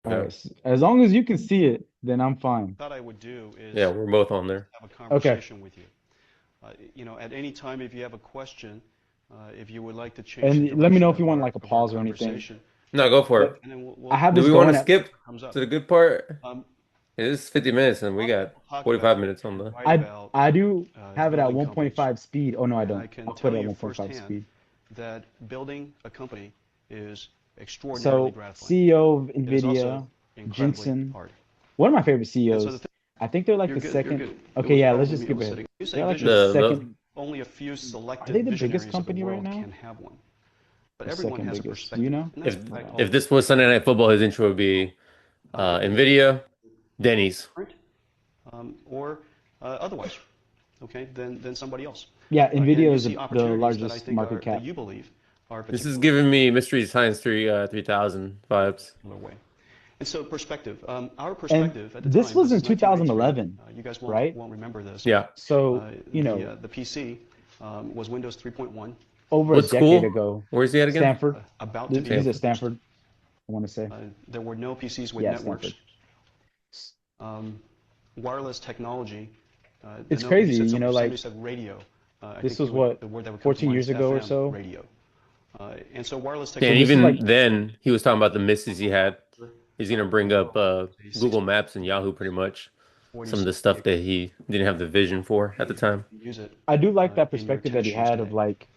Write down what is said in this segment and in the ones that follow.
All Yeah. right. As long as you can see it, then I'm fine. Thought I would do Yeah, is we're both on there. have a Okay. conversation with you. At any time, if you have a question, if you would like to change the And let me know direction if you want like a of our pause or anything. conversation, No, go for it. But and then I we'll have Do this we want to going at skip comes to up. the good part? Um, It is 50 minutes and we what I got will talk 45 about minutes on the. right I about I do have it at building companies, 1.5 speed. Oh no, I and I don't. can I'll put tell it at you 1.5 firsthand speed. that building a company is extraordinarily So gratifying. CEO of It is also NVIDIA, incredibly Jensen, hard. one of my favorite And so CEOs. I think they're like you're the good. You're second. good. It Okay, was yeah, let's probably just me. I skip was ahead. sitting. You say They're like the vision. The second. Only a few Are they selected the biggest visionaries of the company right world now? can have one. But Or everyone second has a biggest? Do you perspective, know? and that's if in fact all if of us. this was Sunday Night Football, his intro would be It NVIDIA, Denny's. different, or otherwise, okay, than somebody else. Yeah, And NVIDIA you is see the opportunities that I largest think market are that cap. you believe are This is particularly giving me Mystery Science 3000 vibes. way. And so perspective. Our And perspective at the this time. was This in is 1993. 2011, You guys won't right? won't remember this. Yeah. So, The PC was Windows 3.1, over a What decade school? ago, Where's he at again? Stanford. about to be He's at Stanford. introduced. Stanford, I want to say. There were no PCs with Yeah, networks. Stanford. Um, Wireless technology. It's If you crazy, said like somebody said radio, I this think was what, the word that would come to 14 mind is years ago or FM so. radio. And so wireless Yeah, So and this is technology like, even then, he was talking about the misses he had. He's gonna bring up a Google 60, Maps and Yahoo pretty much. 40 Some of the cent stuff cable. that he didn't have the vision for at the time. You use it I do like that in your perspective that tennis he shoes had of today. like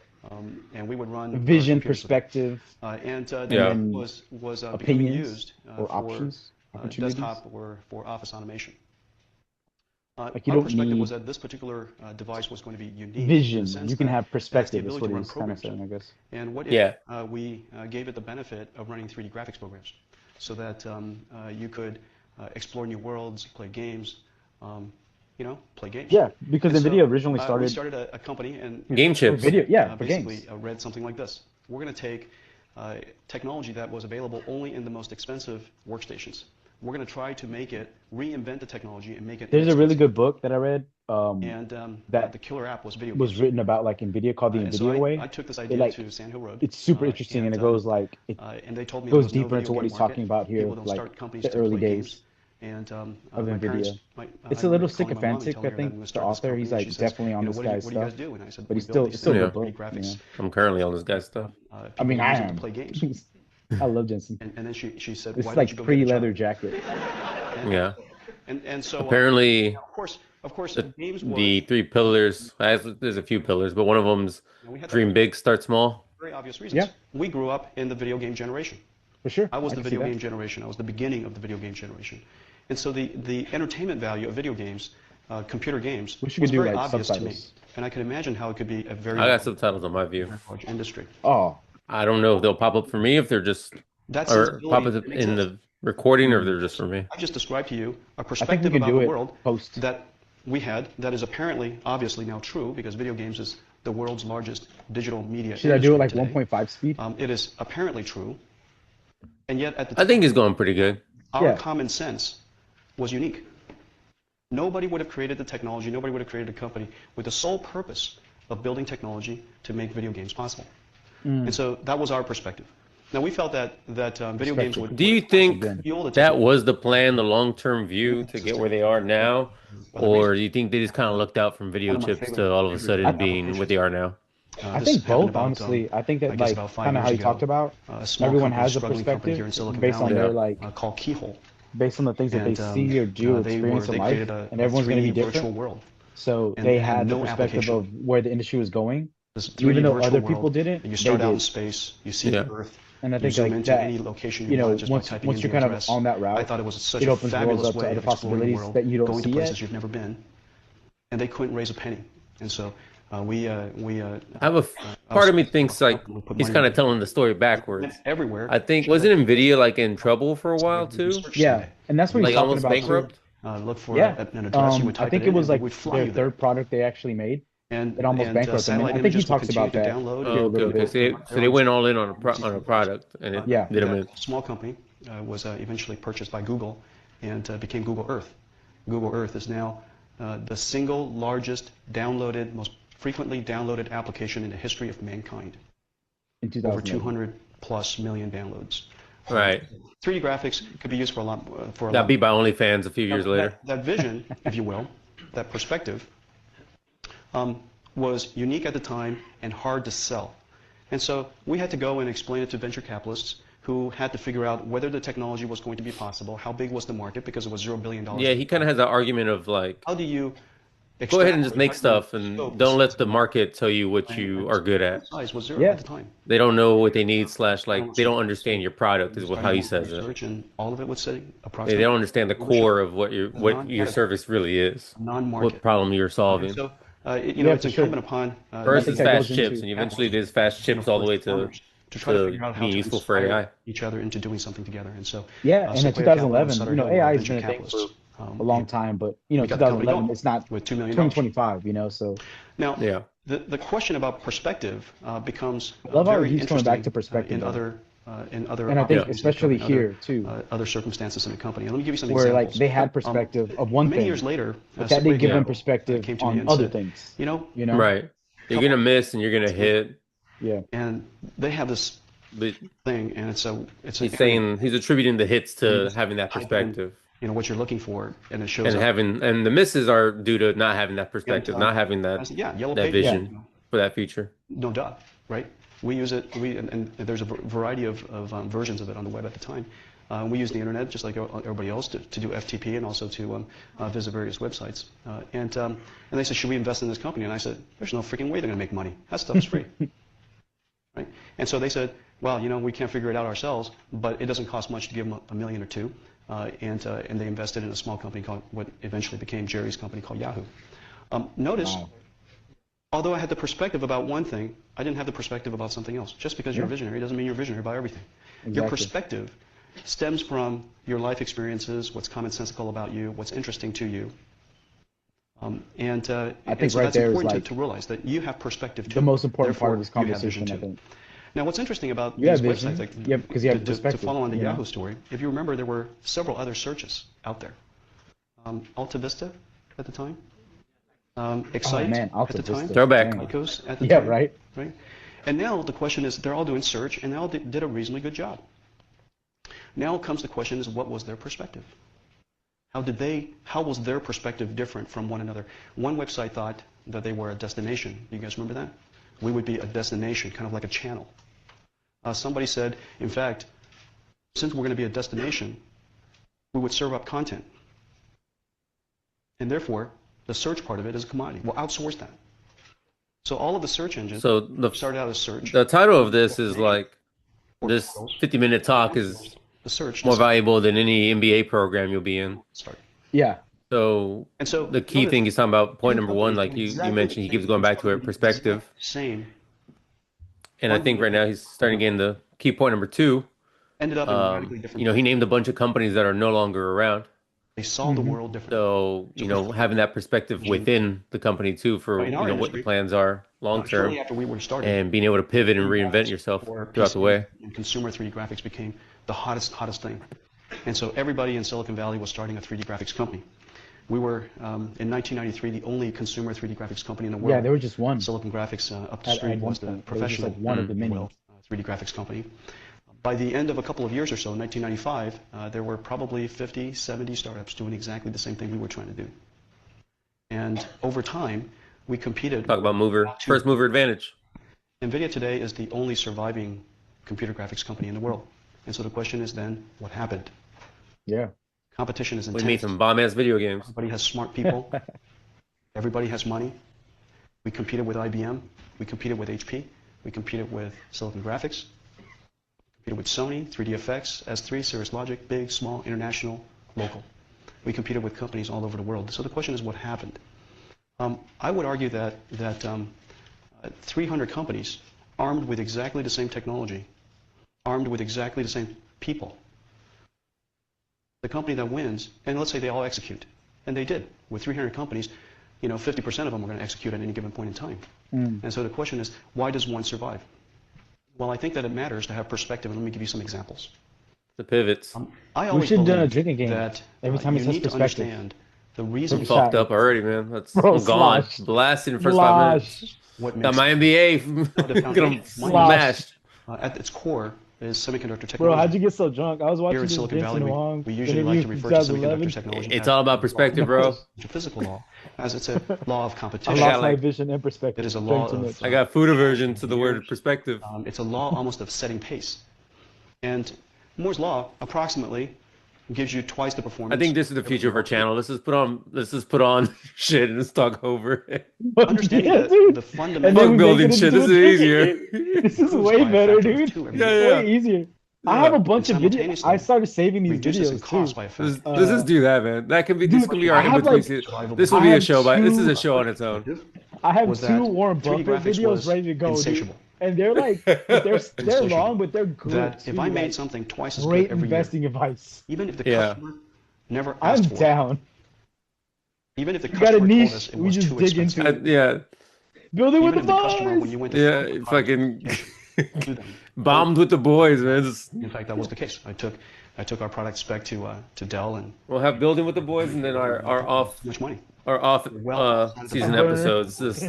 And we would run our vision computers with it. perspective And and that Yeah. then was becoming opinions used or for options, opportunities. desktop or for office automation. Like you Our don't perspective was need that this particular device was going to be unique in the vision. sense You can that have it has the perspective, is ability what to run he's kind of programs. saying, I guess. And what if Yeah. we gave it the benefit of running 3D graphics programs so that you could explore new worlds, play games, play games. Yeah, because And NVIDIA so originally we started started a company, and Game our for chips. video, company yeah, for basically games. read something like this. We're going to take technology that was available only in the most expensive workstations. We're going to try to reinvent the technology and make it There's a really inexpensive. good book that I read And that the killer app was video was games. written about like NVIDIA called the And so NVIDIA I way. took this It idea like to Sand Hill Road, it's super interesting and it and they told me there goes was no deeper video into what game he's market. talking about here People with don't like start companies the to early play games. days And of my parents, NVIDIA. I It's a little remember calling my mom and sycophantic, I telling her that I'm think, going to the start this author. He's company. And she like says, definitely on this guy's what do you stuff, guys do? And I said, but we he's build still these it's still a things, Yeah. good 3D book, graphics. I'm currently on this guy's stuff. I People mean, will I use it to am. play games. I love Jensen. And then she said, This why is don't you like go get a job? pre-leather jacket. And, Yeah. and so, Apparently, of course, the games was the three pillars. There's a few pillars, but one of them's we had that dream for big, start small. very obvious Yeah, reasons. We grew up in the video game generation. for sure. I was I the can see video that. game generation. I was the beginning of the video game generation. And so the entertainment value of video games, computer games, Wish you was could do very like obvious to me. subtitles. And I could imagine how it could be a I got subtitles on my view. very large industry. Oh, I don't know if they'll pop up for me if they're just That or pop sensibility up didn't in exist. the recording or if mm. they're just for me. I just described to you a I think we perspective could about do the it world post. that we had that is apparently, obviously now true because video games is the world's largest digital media Should I do it industry like today. 1.5 speed? It is apparently true. And yet at the I think time, it's going pretty good. our Yeah. common sense was unique. Nobody would have created the technology, nobody would have created a company with the sole purpose of building technology to make video games possible. And Mm. so that was our perspective. Now we felt that video games Perspective. would Do you Once think again. fuel the that technology was the plan, the long-term view to get where they are now? for the Or reason. do you think they just kind of looked out from video One of my chips to all of a I sudden being what they applications. are now? I This think happened both, about, honestly. I think I that guess like about 5 kind of how years you talked ago. about, A small everyone company, has a struggling company here perspective in Silicon based on Valley, their like called Keyhole. based on the things that they And see or do or experience in they life, created and a everyone's going to 3D be virtual different. world. So And they it had had the no perspective application. of where the industry was going. This 3D Even though virtual other people world, didn't, you they start out in did. space, you see Yeah. the Earth, And I you think zoom like into that, any location you want just by typing once in you're the kind of address. on that I route, thought it was such it a opens worlds fabulous up to way other of exploring the possibilities world, that you don't going to see yet. places you've never been, and they couldn't raise a penny. And so I have part us, of me thinks like we put he's money kind of into it. telling the story It went backwards. everywhere. I think Showed up wasn't to Nvidia places like in trouble for a while we too? search Yeah, someday. and that's what he's Like talking almost about too. bankrupt? Look for Yeah. an address, you would I type it think it in, was and we like would fly their you there. third product they actually made. It almost And bankrupted them. And satellite I think he images would talks continue about to that download, here a Oh, okay, little okay. bit. So their they own went all in on on a systems. product and it Yeah. did them That in. small company was eventually purchased by Google and became Google Earth. Google Earth is now the single largest downloaded, most frequently downloaded application in the history of mankind. In Over 2011. 200 plus million downloads. Right. 3D graphics could be used for a lot. Got beat by OnlyFans a few years later. That vision, if you will, that perspective, was unique at the time and hard to sell. And so we had to go and explain it to venture capitalists who had to figure out whether the technology was going to be possible, how big was the market, because it was $0 billion. Yeah, he kind of has that argument of like, How do you go ahead and just make stuff and scope don't let the market tell you what you are good at. size was 0 Yeah. at the time. They don't know what they need, slash, like, they don't understand your product, is how he says it. Research, and all of it was sitting They approximately don't understand the core of what your service really is, non-market. what problem you're solving. So, it's incumbent upon First think is that fast goes chips, into and eventually there's fast chips all the way to try to figure out how being to useful for inspire AI. each other into doing something together. And so, Yeah, and in Sequoia Capital 2011, Sutter you know, Hill were AI has venture been a thing for capitalists. a long time, but you know, We got the company 2011, going it's not with $2 million. 2025, you know, so Now, Yeah. the question about perspective becomes I love how very he's coming back interesting to perspective, in though. other and I think opportunities especially in the company, here too, other circumstances in the company. And let me give you some where examples. like they had perspective of one Many thing, years later, but that Sequoia didn't give them Capital, perspective came to me on and other said, things. you know, Right. You're gonna miss and you're gonna hit. Yeah. and they have this But thing, and it's he's saying he's attributing the hits to having that type in, perspective. what you're looking for, and it shows And up. and the misses are due to not having that perspective, not having I that said, yeah, yellow that pages. vision for that feature. No duh, right? We use it, and there's a variety of versions of it on the web at the time. We use the internet just like everybody else to do FTP and also to visit various websites. And they said, should we invest in this company? And I said, there's no freaking way they're going to make money. That stuff is free. Right? And so they said, well, we can't figure it out ourselves, but it doesn't cost much to give them $1 million or $2 million. And they invested in a small company called what eventually became Jerry's company called Yahoo. Notice, although I had the perspective about one thing, I didn't have the perspective about something else. Just because you're a visionary doesn't mean you're a visionary about everything. Exactly. Your perspective stems from your life experiences, what's commonsensical about you, what's interesting to you. I think and so right that's there is important like to realize that you have perspective too. the most important part Therefore, of this you have conversation, vision I too. think. Now, what's interesting about You have these vision, websites, like, because you have to perspective. follow on the you know? Yahoo story, if you remember, there were several other searches out there. Alta Vista at the time, Excite man, Alta at the time, Vista. Throwback. Dang. Icos at the Yeah, time, right. And now the question is, they're all doing search, and they all did a reasonably good job. Now comes the question is, what was their perspective? How was their perspective different from one another? One website thought that they were a destination. You guys remember that? We would be a destination, kind of like a channel. Somebody said, in fact, since we're going to be a destination, we would serve up content. And therefore, the search part of it is a commodity. We'll outsource that. So all of the search engines started out as search. The title of this is like, this 50-minute talk is the search more valuable than any MBA program you'll be in. start. Yeah. So the key thing he's talking about, point number one, like you mentioned, he keeps going back to it, perspective. Same. And I think right now he's starting to get into key point number two. Ended up in radically different. He named a bunch of companies that are no longer around. They saw the world differently. So, having that perspective within the company too for what the plans are long term, shortly after we were starting, and being able to pivot and reinvent yourself throughout the way. And consumer 3D graphics became the hottest thing. And so everybody in Silicon Valley was starting a 3D graphics company. We were, in 1993, the only consumer 3D graphics company in the world. Yeah, there was just one. Silicon Graphics up the At street one was the point, there was just, professional like, one of the many. 3D graphics company. By the end of a couple of years or so, in 1995, there were probably 50, 70 startups doing exactly the same thing we were trying to do. And over time, we competed. Talk about first mover advantage. NVIDIA today is the only surviving computer graphics company in the world. And so the question is then, what happened? Yeah. Competition is intense. We made some bomb-ass video games. Everybody has smart people. Everybody has money. We competed with IBM. We competed with HP. We competed with Silicon Graphics. We competed with Sony, 3DFX, S3, Cirrus Logic, big, small, international, local. We competed with companies all over the world. So the question is, what happened? I would argue that 300 companies armed with exactly the same technology, armed with exactly the same people, the company that wins, and let's say they all execute, and they did. With 300 companies, 50% of them are going to execute at any given point in time. And so the question is, why does one survive? Well, I think that it matters to have perspective, and let me give you some examples. The pivots. I always should have done a believe drinking game that every time it you says need to perspective. understand the reason Take a Fucked shot. up already, man. That's Bro, I'm gone. slosh. Blasted in the first 5 minutes. what Got makes my MBA. Get them Slosh. smashed. At its core, is semiconductor technology. Bro, how'd you get so drunk? I was Here watching in this Silicon Jensen Valley, Huang we usually like to interview refer from to semiconductor 2011. technology It's as all about a perspective, law, bro. a physical law, as it's a law of I competition. got lost my like vision and It perspective. is a Drank law too of much. I got food aversion to the years. word perspective. It's a law almost of setting pace. And Moore's law approximately gives you twice the performance. I think this is the future of our channel. Let's just put on shit and just talk over it. Understanding Yeah, that dude. the And fundamental then Fuck we make building it shit. into This a is drinking easier. game. This is improves way by a better, factor of dude. 2 every Yeah, year. Way yeah. easier. I have Yeah. a bunch And of videos. simultaneously I started saving these reduces in videos cost too. by a factor. Let's just do that, man. That can be this Dude, can be our I in have between. like This will I be a have show, but this is a two show on its own. I have Was two that Warren 3D Buffett graphics videos was ready to go, dude. insatiable. And they're like, but they're Insatiable. long, but they're good That if too, I made like, something twice as good great every year, investing advice. even if the Yeah. customer never I'm asked for it, down. even if the We got a customer told niche. us it We was just too dig expensive, into it. Yeah, Building with even the if the customer, when boys. you went to sell the yeah. product Fucking to them, bombed with the boys, man. in fact, that was the case. I took our product spec to Dell, and We'll have building with the boys, and then our off too much money. our off Well, season Burner. episodes. This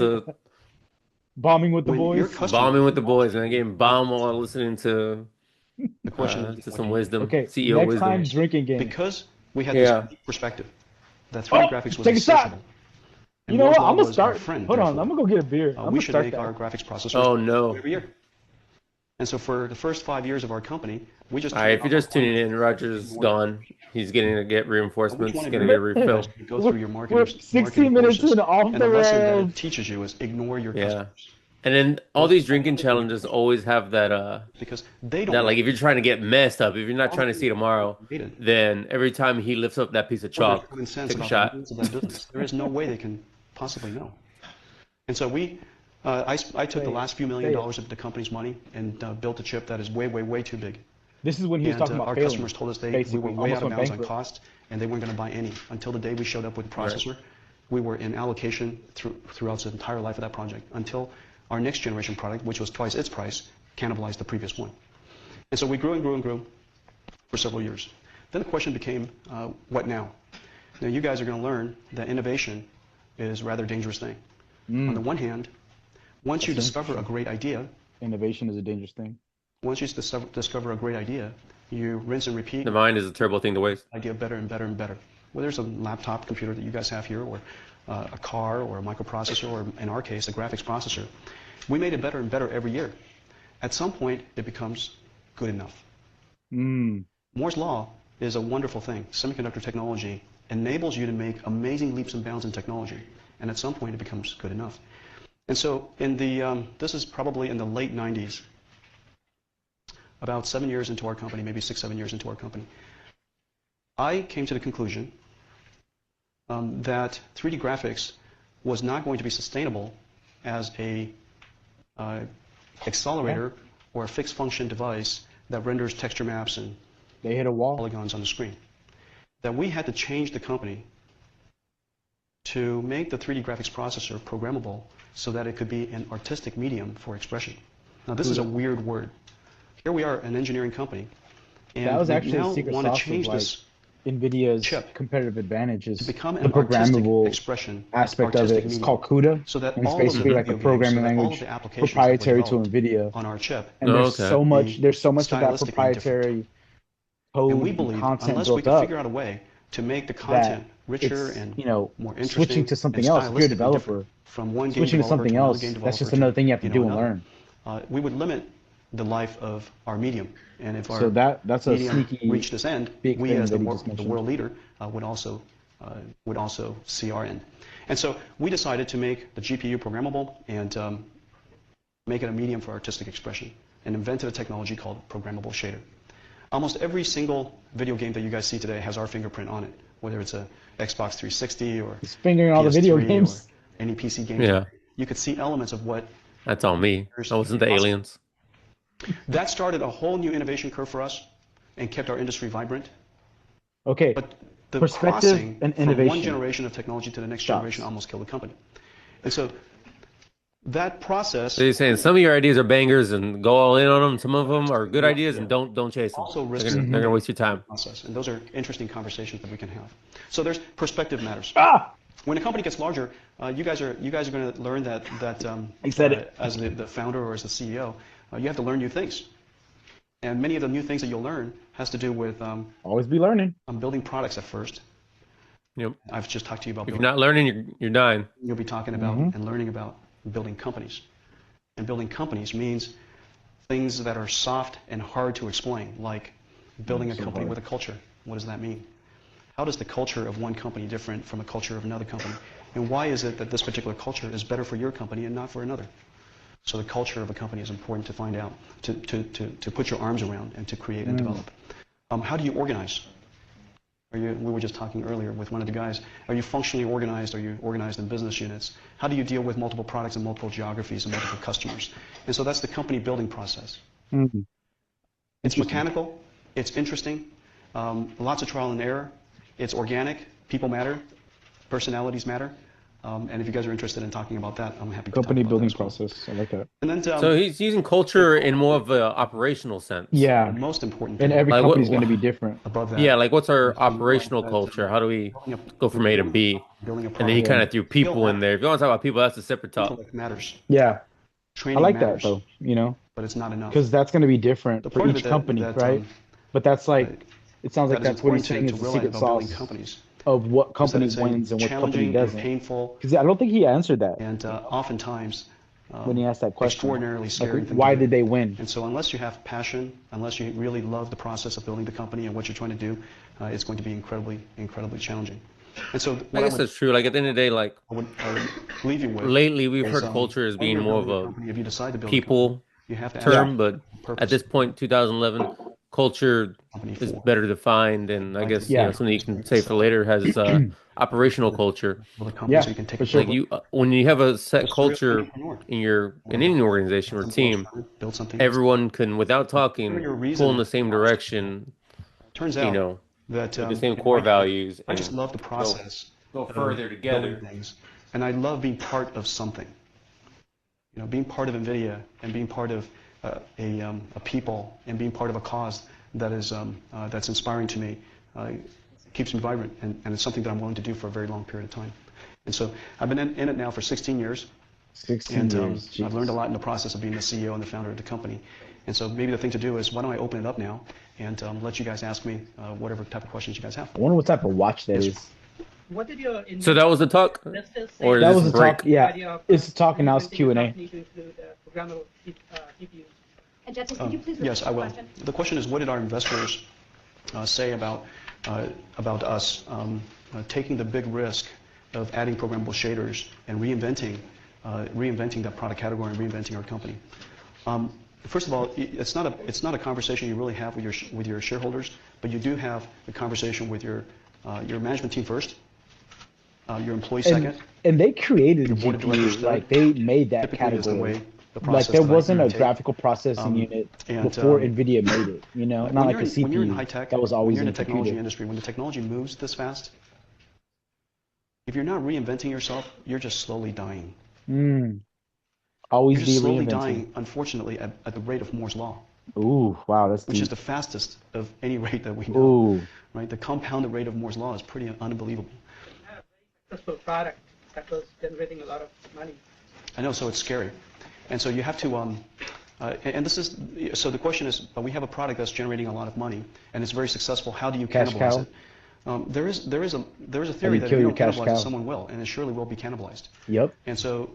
Bombing with the when your boys. customer, bombing with the boys, man. Getting bombed while listening to the question is, some what do you do? wisdom, Okay, CEO next wisdom. time drinking game. Because we had Yeah. this perspective that 3D Oh, graphics was take a shot. insatiable. You know Moore's what? law I'm gonna was our start. friend, Hold on, therefore. I'm gonna go get a beer. I'm We gonna should start make that. our graphics processors Oh no! every year. And so for the first 5 years of our company, we just All right, if you're just tuning in, Roger's gone. He's getting to get reinforcements. Which one Gonna of get a you refill. guys go through your We're marketing 16 minutes courses, in off and the the lesson that rails. it teaches you is ignore your Yeah, customers and then all these drinking challenges always have that because they don't that know like if you're trying to get messed up, if you're not trying to see tomorrow, created. then every time he lifts up that piece of What are their chalk, common sense take a about shot. the rules of that business. There is no way they can possibly know. And so I took the last few $1 million of the company's money and built a chip that is way, way, way too big. This is when he was And talking about our failing. customers told us we basically, were way out almost of went bounds on bankrupt. cost, and they weren't going to buy any until the day we showed up with the processor. We were in allocation throughout the entire life of that project until our next generation product, which was twice its price, cannibalized the previous one. And so we grew and grew and grew for several years. Then the question became, what now? Now you guys are going to learn that innovation is a rather dangerous thing. On the one hand, once you discover a great idea, Innovation is a dangerous thing. once you discover a great idea, you rinse and repeat. The mind is a terrible thing to waste. Idea better and better and better. Whether it's a laptop computer that you guys have here, or a car, or a microprocessor, or in our case, a graphics processor, we made it better and better every year. At some point, it becomes good enough. Moore's law is a wonderful thing. Semiconductor technology enables you to make amazing leaps and bounds in technology, and at some point, it becomes good enough. And so, this is probably in the late 90s, about 7 years into our company, maybe 6, 7 years into our company, I came to the conclusion that 3D graphics was not going to be sustainable as a accelerator or a fixed function device that renders texture maps and They hit a wall. polygons on the screen. That we had to change the company to make the 3D graphics processor programmable so that it could be an artistic medium for expression. Now this is a weird word. Here we are, an engineering company, and That was we actually now a secret want to sauce of change like this NVIDIA's chip competitive advantage is to become the an artistic programmable expression, aspect of it. artistic It's medium. called CUDA. So that And it's all of the basically like a video games, programming so that all of language the applications that were proprietary to developed NVIDIA. on our chip, And Oh, there's okay. so much of that stylistically proprietary code and we and believe content unless we built could up figure out a way to make the that content richer it's, and you know, more interesting switching to something and else. If you're a stylistically developer, different from one game switching to developer something another else, game that's developer just another thing you have to do and another. learn. We would limit the life of our medium, and if our So that's a medium sneaky reached this end, big we thing as that he the just mentioned. world leader would also see our end. And so we decided to make the GPU programmable and make it a medium for artistic expression, and invented a technology called programmable shader. Almost every single video game that you guys see today has our fingerprint on it, whether it's a Xbox 360 or He's fingering all the video PS3 games. or any PC game. Yeah. You could see elements of what That's all me. I wasn't the aliens. that started a whole new innovation curve for us and kept our industry vibrant. Okay, But the perspective crossing and from innovation. one generation of technology to the next Shots. generation almost killed the company. And so that process So you're saying some of your ideas are bangers and go all in on them. Some of them are good ideas and don't chase them. also They're risks gonna waste your time. process, and those are interesting conversations that we can have. So there's perspective matters. Ah! When a company gets larger, you guys are going to learn that He said it. as the founder or as the CEO, you have to learn new things. And many of the new things that you'll learn has to do with Always be learning. building products at first. Yep. I've just talked to you about If you're building. not learning, you're dying. You'll be talking about and learning about building companies. And building companies means things that are soft and hard to explain, like building a company with a culture. What does that mean? How does the culture of one company different from a culture of another company? And why is it that this particular culture is better for your company and not for another? So the culture of a company is important to find out, to put your arms around and to create and develop. How do you organize? We were just talking earlier with one of the guys. Are you functionally organized? Are you organized in business units? How do you deal with multiple products and multiple geographies and multiple customers? And so that's the company building process. It's mechanical. It's interesting. Lots of trial and error. It's organic. People matter. Personalities matter. And if you guys are interested in talking about that, I'm happy to talk Company about building that as well. process. I like that. And then, So he's using culture in more of an operational sense. Yeah. the most important And thing every Like company's what- going to be different. above that, Yeah, like what's our is to realize operational that, culture? How do we building a- go from A to B? building a And then he product, kind of threw people in there. If you want to talk about people, that's a separate talk. intellect matters. Yeah. I Training like matters, that though, you know, but it's not enough. because that's going to be different The for part of each it company, that, right? But that's like, it sounds like that is that's what he's important saying is to the realize secret about building sauce companies. of what is that company it's a wins and what company challenging and doesn't. painful Because I don't think he answered that and oftentimes when he asked that question. extraordinarily scary Like, thing why to do. did they win? And so unless you have passion, unless you really love the process of building the company and what you're trying to do, it's going to be incredibly, incredibly challenging. And so I what guess that's true. Like at the end of the day, like I would leave you with lately we've is, heard culture as when being you're more of building a company, if you decide to build a company, people you have to ask term, but purpose at this point, 2011, culture company is for. better defined, and I guess Yeah. something you can say for later has operational culture. Build a company Yeah, so you can take for it sure. Like you, when you have a set Just a real culture entrepreneur. in any organization or team, Build something. everyone can, without talking, your reason pull in the is- same direction. Turns You out know, that with the same core values. I just and love the process. go of further together. building things, and I love being part of something. You know, being part of NVIDIA and being part of a people and being part of a cause that is that's inspiring to me keeps me vibrant, and it's something that I'm willing to do for a very long period of time. And so I've been in it now for 16 years. 16 And years. I've learned a lot in the process of being the CEO and the founder of the company. And so maybe the thing to do is, why don't I open it up now and let you guys ask me whatever type of questions you guys have. I wonder what type of watch that is. What did your So that was the talk, investors say? or is That this was a a break? talk. Yeah, Idea of it's a talk and now it's reinventing the Q&A. company to include programmable GPUs. And Jensen, could you please repeat Yes, I the will. question? The question is, what did our investors say about us taking the big risk of adding programmable shaders and reinventing that product category and reinventing our company? First of all, it's not a conversation you really have with your shareholders, but you do have a conversation with your management team first, your employees second. And they created Your board of directors GPU, third. like they made that Typically is the category. way the Like process there that I wasn't a take. graphical processing unit and, before NVIDIA made it, you know, not like a CPU. When you're in high tech, that was when always you're in in the technology computer. industry, when the technology moves this fast, if you're not reinventing yourself, you're just slowly dying. Always You're be just slowly reinventing. dying, unfortunately, at the rate of Moore's law, Ooh, wow, that's which is deep. the fastest of any rate that we know. Ooh, Right? The compounded rate of Moore's law is pretty unbelievable. Successful product that was generating a lot of money. I know, so it's scary. And so you have to, and this is, so the question is, we have a product that's generating a lot of money, and it's very successful. How do you Cash cannibalize cow? it? There is a theory that if kill you your don't cash cannibalize cow? it, someone will, and it surely will be cannibalized. yep. And so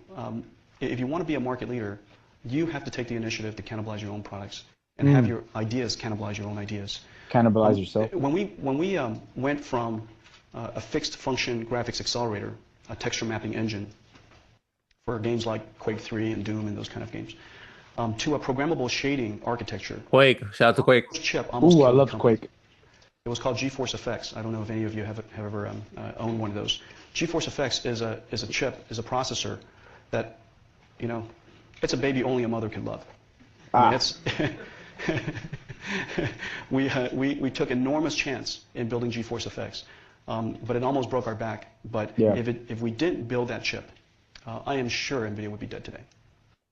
if you want to be a market leader, you have to take the initiative to cannibalize your own products and have your ideas cannibalize your own ideas. Cannibalize yourself. When we went from a fixed function graphics accelerator, a texture mapping engine for games like Quake 3 and Doom and those kind of games, to a programmable shading architecture, Quake, shout out to Quake. this chip almost Ooh, I killed the love company. Quake. It was called GeForce Effects. I don't know if any of you have ever owned one of those. GeForce Effects is a chip, is a processor that, you know, it's a baby only a mother could love. I mean, it's we took enormous chance in building GeForce Effects, but it almost broke our back. But Yeah. if we didn't build that chip, I am sure NVIDIA would be dead today.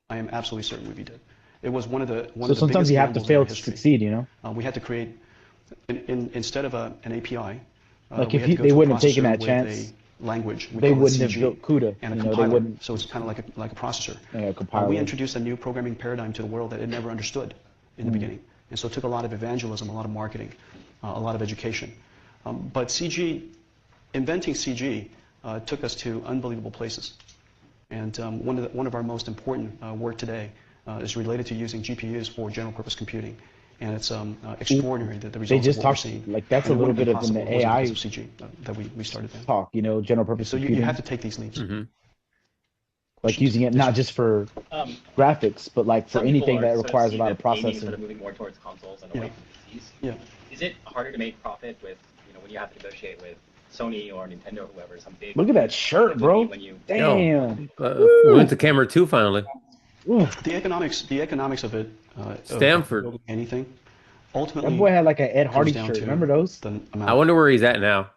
I am absolutely certain we'd be dead. It was one of the So sometimes biggest you have to gambles in fail our to history. succeed, you know? We had to create, instead of an API, Like we if had to go they to a wouldn't have taken processor that with chance, a language. We they call it wouldn't have CG, built CUDA. and a You know, they compiler. wouldn't. So it's kind of like a processor. Yeah, a compiler. We introduced a new programming paradigm to the world that it never understood in the beginning. And so it took a lot of evangelism, a lot of marketing, a lot of education. But CG, inventing CG took us to unbelievable places. And one of our most important work today is related to using GPUs for general purpose computing. And it's extraordinary that the results They just of what we're talked seeing. like that's And a it little wouldn't bit have of been in the possible AI because of CG that we started then. talk, general purpose So you computing, have to take these leaps. like using it not just for graphics, but like for Some people anything are that sort of requires a see lot of that gaming processing. sort of moving more towards consoles and away from PCs. Yeah. Is it harder to make profit with, when you have to negotiate with Sony or Nintendo or whoever, some big Look at that shirt, bro. when you Damn. We went to camera 2 finally. Oof. The economics of it, Stanford. of anything, ultimately. That boy had like an Ed comes Hardy down shirt. to Remember those? the I amount. wonder where he's at now.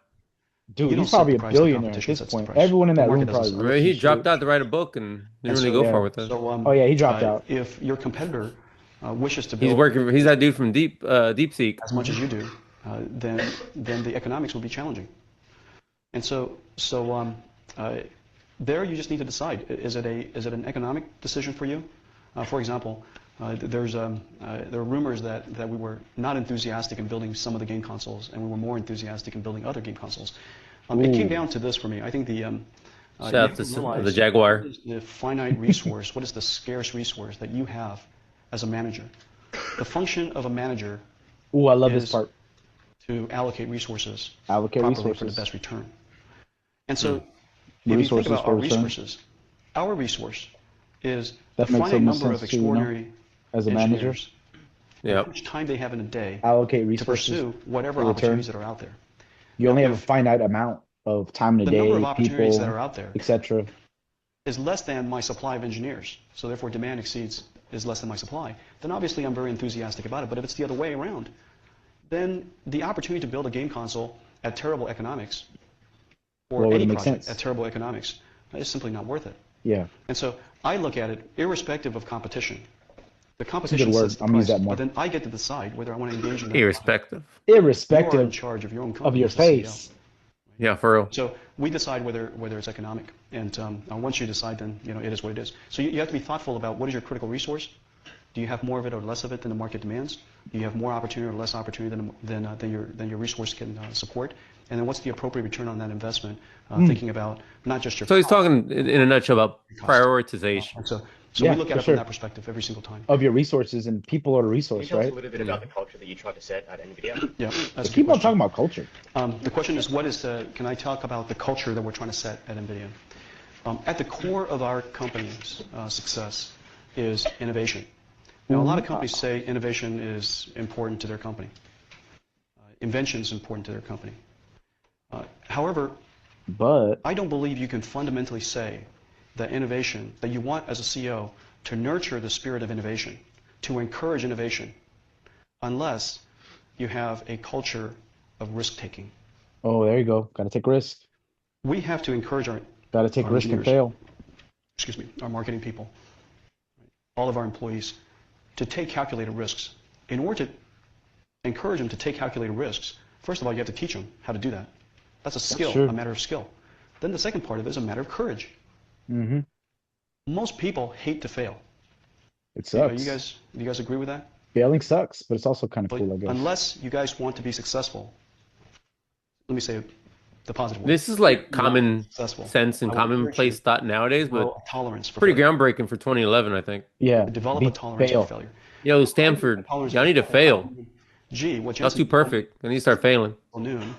Dude, You don't he's probably set a the price, the billionaire at competition this sets the point. price. Everyone in The that room market doesn't probably set I mean, he rich. dropped out to write a book and didn't really go far with us. So, Oh yeah, he dropped out. If your competitor wishes to He's build working. He's that dude from DeepSeek. as much as you do, then the economics will be challenging. And there you just need to decide: is it an economic decision for you? For example, there are rumors that we were not enthusiastic in building some of the game consoles, and we were more enthusiastic in building other game consoles. It came down to this for me. I think Shout out to the Jaguar. What is the finite resource? What is the scarce resource that you have as a manager? The function of a manager Ooh, I love is this part. to allocate resources Allocate properly resources. for the best return. And so, if Resources you think about for our return. resources, our resource is That the makes finite so much number of sense too, you know, extraordinary as a manager. engineers, and how Yep. much time they have in a day Allocate to resources. pursue whatever for return. opportunities that are out there. You only Now, have a if finite amount of time in a the number day, of opportunities people, that are out there etc. is less than my supply of engineers, so therefore demand is less than my supply, then obviously I'm very enthusiastic about it. But if it's the other way around, then the opportunity to build a game console at terrible economics, or Well, it any makes project sense. at terrible economics, is simply not worth it. Yeah. And so I look at it irrespective of competition. The That's a competition good word. sets the I'm gonna use price, that more. but then I get to decide whether I want to engage in that. Irrespective. You are in Irrespective charge of your own of company your as the CEO. face. Yeah, for real. So we decide whether it's economic, and once you decide, then it is what it is. So you have to be thoughtful about what is your critical resource. Do you have more of it or less of it than the market demands? Do you have more opportunity or less opportunity than your resource can support? And then what's the appropriate return on that investment? Thinking about not just your So he's talking in a nutshell about prioritization. And so Yeah, we look for at it sure. from that perspective every single time. Of your resources, and people are a Can you resource, tell us right? a little bit about the culture that you try to set at NVIDIA? Yeah, So that's a keep good on question. talking about culture. The question is, can I talk about the culture that we're trying to set at NVIDIA? At the core of our company's success is innovation. Now, a lot of companies say innovation is important to their company. Invention is important to their company. However, But I don't believe you can fundamentally say that innovation, that you want as a CEO to nurture the spirit of innovation, to encourage innovation, unless you have a culture of risk-taking. oh, there you go. Got to take risk. We have to encourage our Got to take Our risk and engineers. fail. our marketing people, all of our employees, to take calculated risks. In order to encourage them to take calculated risks, first of all, you have to teach them how to do that. That's a skill, true. a matter of skill. Then the second part of it is a matter of courage. Mm-hmm. Most people hate to fail. It sucks. Do you guys agree with that? Failing sucks, but it's also kind of But cool, I guess. unless you guys want to be successful, let me say the positive word. This is like You want common to be successful. sense and I would encourage commonplace you thought nowadays, to grow but a tolerance for pretty failure. groundbreaking for 2011, I think. Yeah. Develop Be- a tolerance fail. for failure. Yo, Stanford, Tolerance y'all for need to fail. Gee, what Y'all Jensen too perfect. I need to start failing. Huang noon,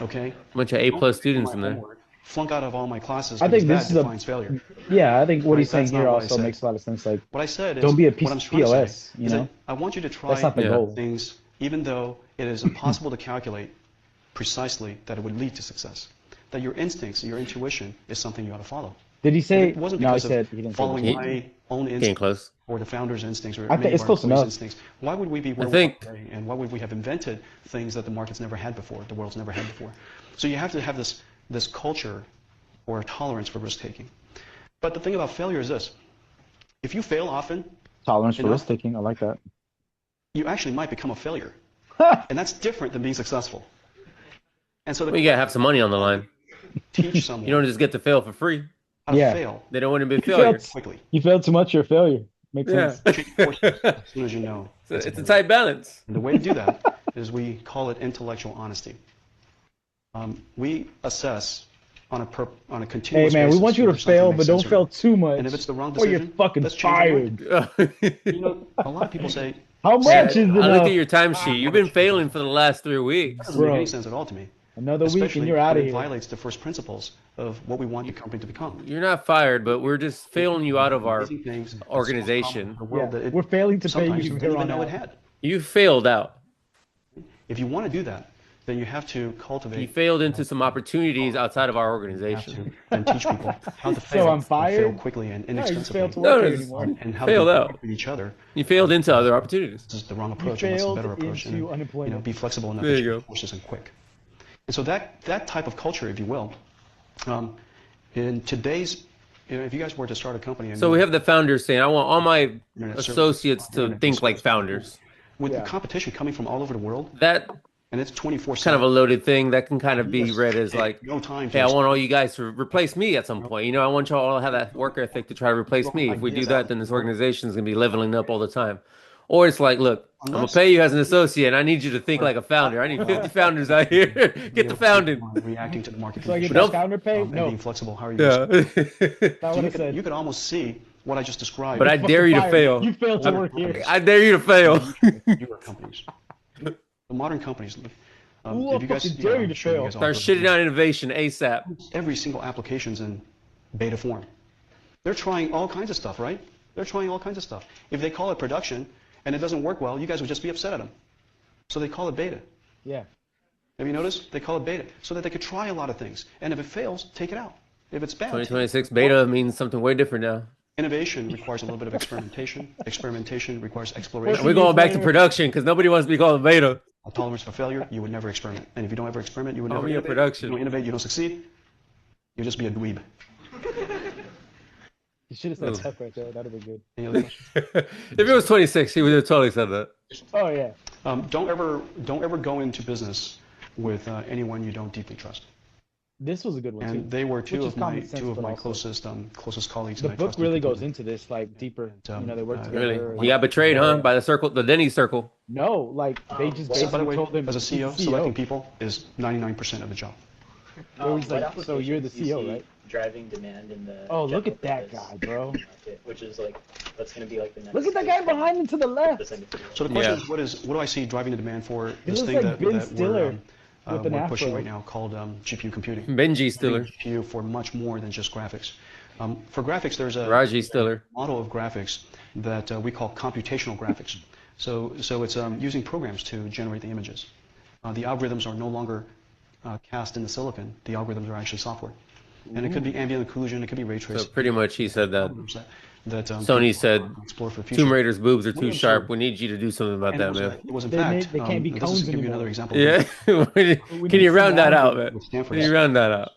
okay? Bunch of A+ students in there. Flunk out of all my classes I because think that this is a- defines failure. Yeah, I think what Right, he's saying that's not here what I also said. makes a lot of sense. Like, What I said is, don't be a piece what I'm of trying to PLS, say you is know? that I want you to try That's not the Yeah. goal. things even though it is impossible to calculate precisely that it would lead to success. That your instincts, your intuition is something you ought to follow. Did he say? If it wasn't No, he because said of he didn't say following that. my own Getting instincts close. or the founder's instincts or I think many it's of our close employees' enough. instincts, why would we be where I we are think- today? And why would we have invented things that the market's never had before, the world's never had before? So you have to have this culture or tolerance for risk-taking. But the thing about failure is this. If you fail often, Tolerance for enough. risk taking. I like that. you actually might become a failure. And that's different than being successful. And so Well, you gotta have some money on the line. teach someone You don't just get to fail for free. how to Yeah. fail They don't want to be a You failure. failed, quickly. you failed too much, you're a failure. Makes Yeah. sense. Change courses as soon as you know. It's a tight balance. And the way to do that is we call it intellectual honesty. We assess on a continuous basis. Hey man, we want you to fail, but don't fail too much. And if it's the wrong or decision, you're fucking let's change fired. You know, a lot of people say, How much is I enough? looked at your timesheet. You've been failing for the last 3 that weeks. doesn't make any sense at all to me. Another week Especially and you're out of when here. it violates the first principles of what we want the company to become. You're not fired, but we're just failing you out of our Amazing things, organization. the world that it, We're failing to pay sometimes you you from didn't here even on know it out. had. You failed out. If you want to do that, then you have to cultivate. You failed into some opportunities outside of our You have organization. to and teach people how to fail. I'm and fired? fail quickly and No, you just failed to inexpensively. work No, here it's- anymore. And how Failed to out. work with each other. You failed into other opportunities. This is the wrong approach. And what's the failed better approach? into And, unemployment. be flexible enough There to you change go. courses and quick. And so that type of culture, if you will, in today's, if you guys were to start a company, and So we have the founders saying, I want all my Internet service, associates to internet think like resources. founders. with Yeah. the competition coming from all over the world, That and it's 24/7. kind of a loaded thing that can kind of be read as like, no time. hey, I want all you guys to replace me at some point. You know, I want y'all to have that work ethic to try to replace me. If we do that, then this organization is going to be leveling up all the time. Or it's like, look, I'm going to pay you as an associate, and I need you to think like a founder. I need 50 founders out here. Get the founding. Reacting to the market So I get conditions, that founder pay? and No, being flexible. How are you? Yeah. that's not what I You said. could almost see what I just described. But I dare you to Fired. fail. You failed to work here. I dare you to fail. newer companies, the modern companies. Ooh, I fucking dare you to fail. Start shitting on innovation ASAP. Every single application's in beta form. They're trying all kinds of stuff, right? They're trying all kinds of stuff. If they call it production and it doesn't work well, you guys would just be upset at them. So they call it beta. Yeah. Have you noticed? They call it beta so that they could try a lot of things. And if it fails, take it out. If it's bad, 2026 beta means something way different now. innovation requires a little bit of experimentation. Experimentation requires exploration. We're going back to production because nobody wants to be called a beta. A tolerance for failure, you would never experiment. And if you don't ever experiment, you would Oh, never yeah, innovate. production. You don't innovate, you don't succeed. You'll just be a dweeb. You should have said stuff right there. That'd have been good. Any other questions? If it was 26, he would have totally said that. Oh yeah. Don't ever go into business with anyone you don't deeply trust. This was a good one too. And they were two Which of is my common sense, but also- closest colleagues. The that I book trusted really goes completely. into this like deeper. You know, they work Really? together. He got betrayed, huh? By the circle, the Denny circle. No, like they just So, by the basically way, told him as a he's CEO, the selecting people is 99% of the job. It was What like, so you're the applications do you CEO, see right? Driving demand in the Oh, look general at that purpose guy, bro. market, which is like that's going to be like the next. Look at that big guy thing behind him to the left. this industry. So the question Yeah. is, what do I see driving the demand for He this looks thing like that, Ben that Stiller with an we're pushing afro. right now called GPU computing? Benji Stiller. GPU for much more than just graphics. For graphics, there's a Raji Stiller. model of graphics that we call computational graphics. So it's using programs to generate the images. The algorithms are no longer cast in the silicon. The algorithms are actually software. And it could be ambient occlusion, it could be ray So tracing. pretty much he said that that Sony people said explore for the future. Tomb Raider's boobs are too William sharp. Sir- We need you to do something about And that, man. it was in They fact, they can't be this cones is to give you anymore. another example. Yeah. Can you round that out, man? With Stanford. Can you round that out?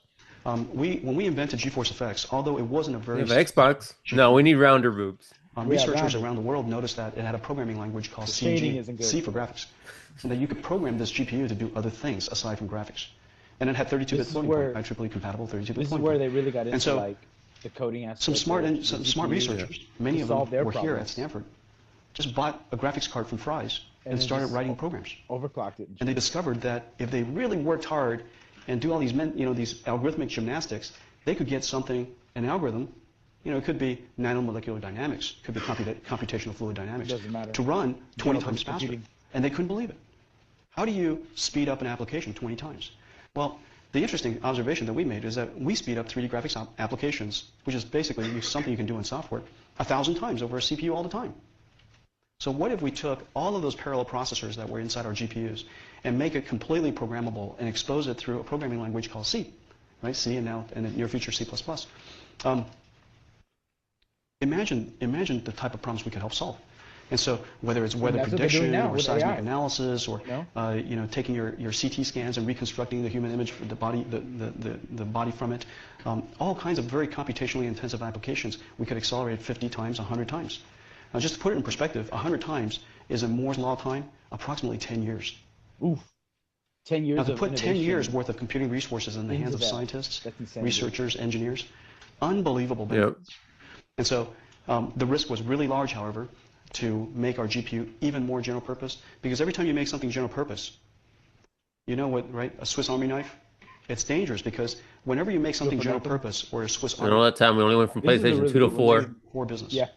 When we invented GeForce Effects, although it wasn't a You very have an Xbox? No, we need rounder boobs. researchers round. around the world noticed that it had a programming language called The shading CG, isn't good. C for graphics, and that you could program this GPU to do other things aside from graphics. And it had 32-bit This is floating where- point, IEEE compatible 32-bit This is floating where point. they really got into so, like the coding aspect. Some smart of some the smart GPU researchers, many to of solve them their were here at problems. Stanford, just bought a graphics card from Fry's and then started just writing programs. Overclocked it. And they discovered that if they really worked hard and do all these these algorithmic gymnastics, they could get something, an algorithm. It could be nanomolecular dynamics, could be computational fluid dynamics, Doesn't matter. to run 20 General times faster. computing. And they couldn't believe it. How do you speed up an application 20 times? Well, the interesting observation that we made is that we speed up 3D graphics applications, which is basically something you can do in software, 1,000 times over a CPU all the time. So what if we took all of those parallel processors that were inside our GPUs and make it completely programmable and expose it through a programming language called C, right? C and now in the near future C++. Imagine the type of problems we could help solve. And so whether it's weather that's what they're doing prediction now or with seismic AI. analysis or taking your CT scans and reconstructing the human image for the body from it, all kinds of very computationally intensive applications we could accelerate 50 times, 100 times. Now just to put it in perspective, 100 times is in Moore's law time approximately 10 years. Oof. 10 years Now to of put 10 innovation years worth of computing resources in the into hands of that, scientists, that's insanity. researchers, engineers, unbelievable Yep. benefits. And so the risk was really large, however. to make our GPU even more general purpose, because every time you make something general purpose, you know what, right? A Swiss Army knife? It's dangerous because whenever you make something general purpose or a Swiss Army And all that time we only went from PlayStation 2 to 4. Core business. Yeah.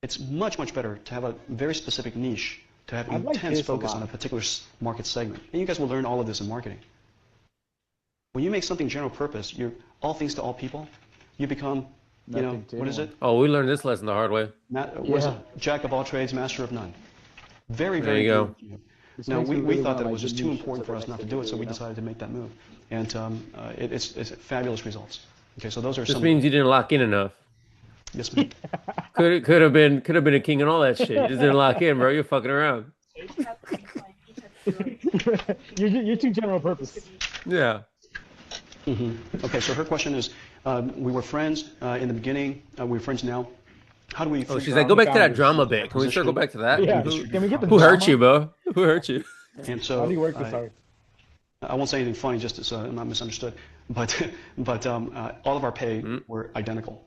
It's much, much better to have a very specific niche, to have intense focus on a particular market segment. And you guys will learn all of this in marketing. When you make something general purpose, you're all things to all people, you become, you know, what is it? Oh, we learned this lesson the hard way. What is it? Jack of all trades, master of none. Very, There very you go. good. Now, we thought that it was just too important for us not to do it, so we decided to make that move. And it's fabulous results. Okay, so those are This some. means you didn't lock in enough. Yes, ma'am. Could have been a king and all that shit. You just didn't lock in, bro. You're fucking around. You're too general purpose. Yeah. Okay, so her question is, we were friends in the beginning. We're friends now. How do we? Oh, she's like, go back to that drama bit. Can we circle back to that? Yeah. Can we get the Who hurt drama? you, bro? Who hurt you? And so How do you work this hard? I won't say anything funny, just so I'm not misunderstood. But all of our pay were identical,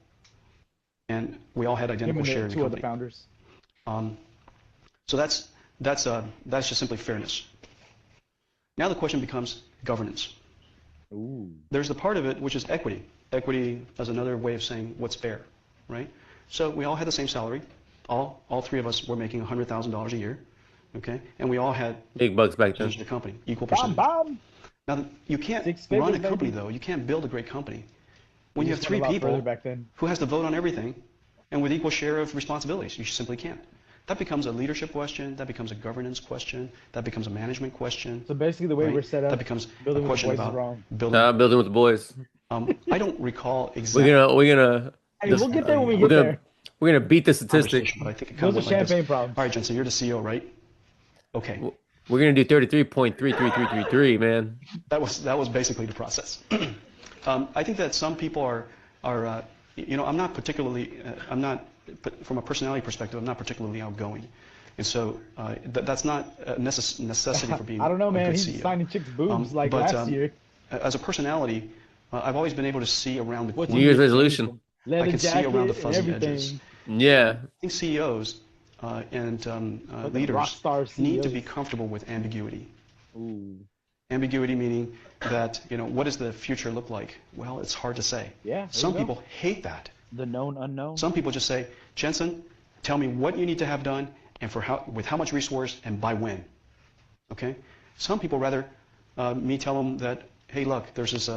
and we all had identical share in the two company. other founders. So that's just simply fairness. Now the question becomes governance. Ooh. There's the part of it which is equity. Equity is another way of saying what's fair, right? So we all had the same salary. All three of us were making $100,000 a year, okay? And we all had Big bucks back then. percentage of the company, equal Bomb, percentage. bomb. Now you can't Six run a figures, company baby. though. You can't build a great company when you have just three went a lot further people back then. who has to vote on everything and with equal share of responsibilities. You simply can't. That becomes a leadership question. That becomes a governance question. That becomes a management question. So basically, the way right? we're set up, That becomes a building with question voices about wrong. building. Building with the boys. I don't recall exactly. We're gonna Hey, we'll get there when we get there. we're gonna beat the statistic. But I think it kind Those of are went like champagne this. problems. All right, Jensen, you're the CEO, right? Okay. We're gonna do 33.33333, man. That was basically the process. I think that some people are I'm not particularly, from a personality perspective, I'm not particularly outgoing. And so that's not a necessity for being I don't know, a man. good He's CEO. signing chicks' boobs like but, last year. As a personality, I've always been able to see around the What's New corner. Year's resolution. Leather I can see jacket around the and fuzzy everything. edges. Yeah. I think CEOs and rock leaders star need to CEOs. be comfortable with ambiguity. Ooh. Ambiguity meaning that, what does the future look like? Well, it's hard to say. Yeah. Some people hate that. The known unknown. Some people just say, Jensen, tell me what you need to have done and with how much resource and by when. Okay? Some people rather me tell them that, hey, look, there's this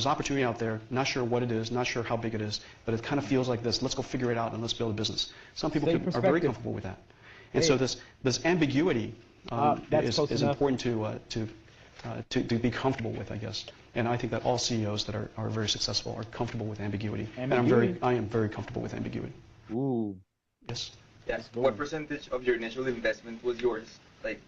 opportunity out there, not sure what it is, not sure how big it is, but it kind of feels like this. Let's go figure it out and let's build a business. Some people Same are very perspective. comfortable with that. And so this ambiguity that's close is enough. important to be comfortable with, I guess. And I think that all CEOs that are very successful are comfortable with ambiguity. Ambiguity. And I am very comfortable with ambiguity. Ooh. Yes. Yes. What percentage of your initial investment was yours? Like,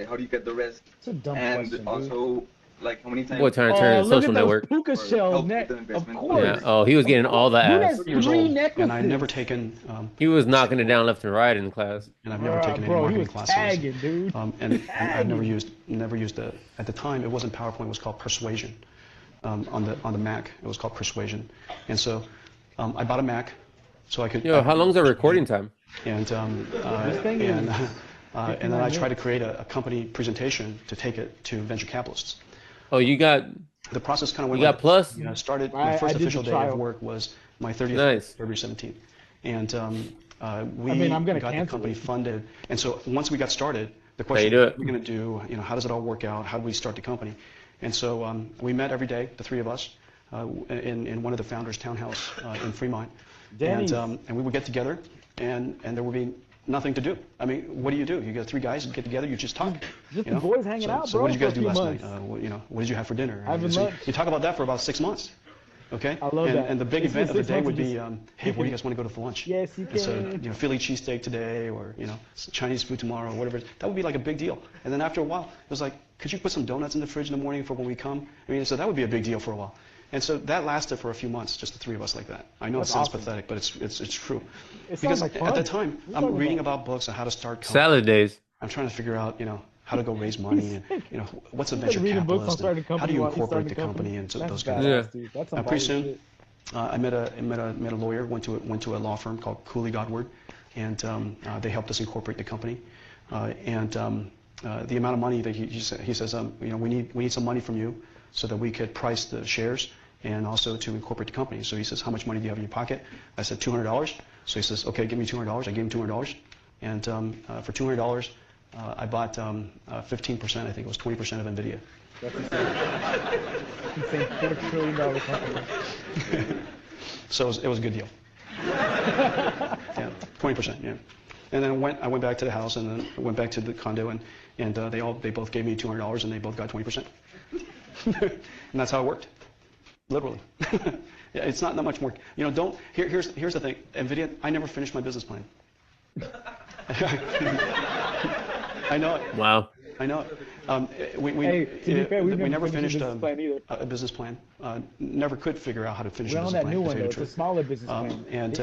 how do you get the rest? It's a dumb And question, dude. also, like, how many times? Boy, trying to turn it look social at network. those puka shell help net. with the Of investment. course. Yeah. Oh, he was getting all the Dude ass. has Years 3 old, necklaces. and I've never taken He was knocking it down left and right in class. and I've never taken any Bro, he marketing was classes. tagging, dude. And I've never used at the time it wasn't PowerPoint, it was called Persuasion. On the Mac, it was called Persuasion. And so I bought a Mac so I could. Yo, how long's our recording time? And then I tried to create a company presentation to take it to venture capitalists. Oh, you got The process kind of went. You got like Plus? this. I started. I My first did the official day trial. of work was my 30th, Nice. February 17th, and we I'm gonna got the cancel company it. funded. And so once we got started, the you question do was, it? what are we going to do? How does it all work out? How do we start the company? And so we met every day, the three of us, in one of the founders' townhouse in Fremont, Denny's. and we would get together, and there would be nothing to do. I mean, what do? You got three guys get together, you just talk. Just the boys hanging out, So bro, what did you guys for do a few last night? months. What did you have for dinner? Having So lunch. you talk about that for about 6 months. Okay? I love that. And the big It's event of the 6 day months would of be, just hey, where do you guys want to go to for lunch? Yes, you And so, can. Philly cheesesteak today, or Chinese food tomorrow, whatever. That would be like a big deal. And then after a while, it was like, could you put some donuts in the fridge in the morning for when we come? I mean, so that would be a big deal for a while. And so that lasted for a few months, just the three of us like that. I know That's it sounds awesome. pathetic, but it's true. It Because sounds like at fun. the time, What are you I'm talking reading about? about books on how to start companies. Salad days. I'm trying to figure out, how to go raise money, and what's a Like venture reading books on capitalist, starting a and how do company you while he's incorporate starting the a company, and so That's those kinds badass, of dude. That's some Now, pretty baller soon, shit. I met a lawyer, went to a law firm called Cooley Godward, and they helped us incorporate the company. The amount of money that he says, we need some money from you so that we could price the shares and also to incorporate the company. So he says, how much money do you have in your pocket? I said, $200. So he says, okay, give me $200. I gave him $200. And for $200, I bought 15%, I think it was 20% of NVIDIA. That's insane. $4 trillion company. So it was a good deal. Yeah, 20%, yeah. And then I went back to the house, and then I went back to the condo, and they both gave me $200, and they both got 20%. And that's how it worked, literally. Yeah, it's not that much more. Here's the thing. NVIDIA, I never finished my business plan. I know it. Wow. I know it. We never finished a business plan. Never could figure out how to finish a business plan. We're on that new one, though. It's a smaller business plan. And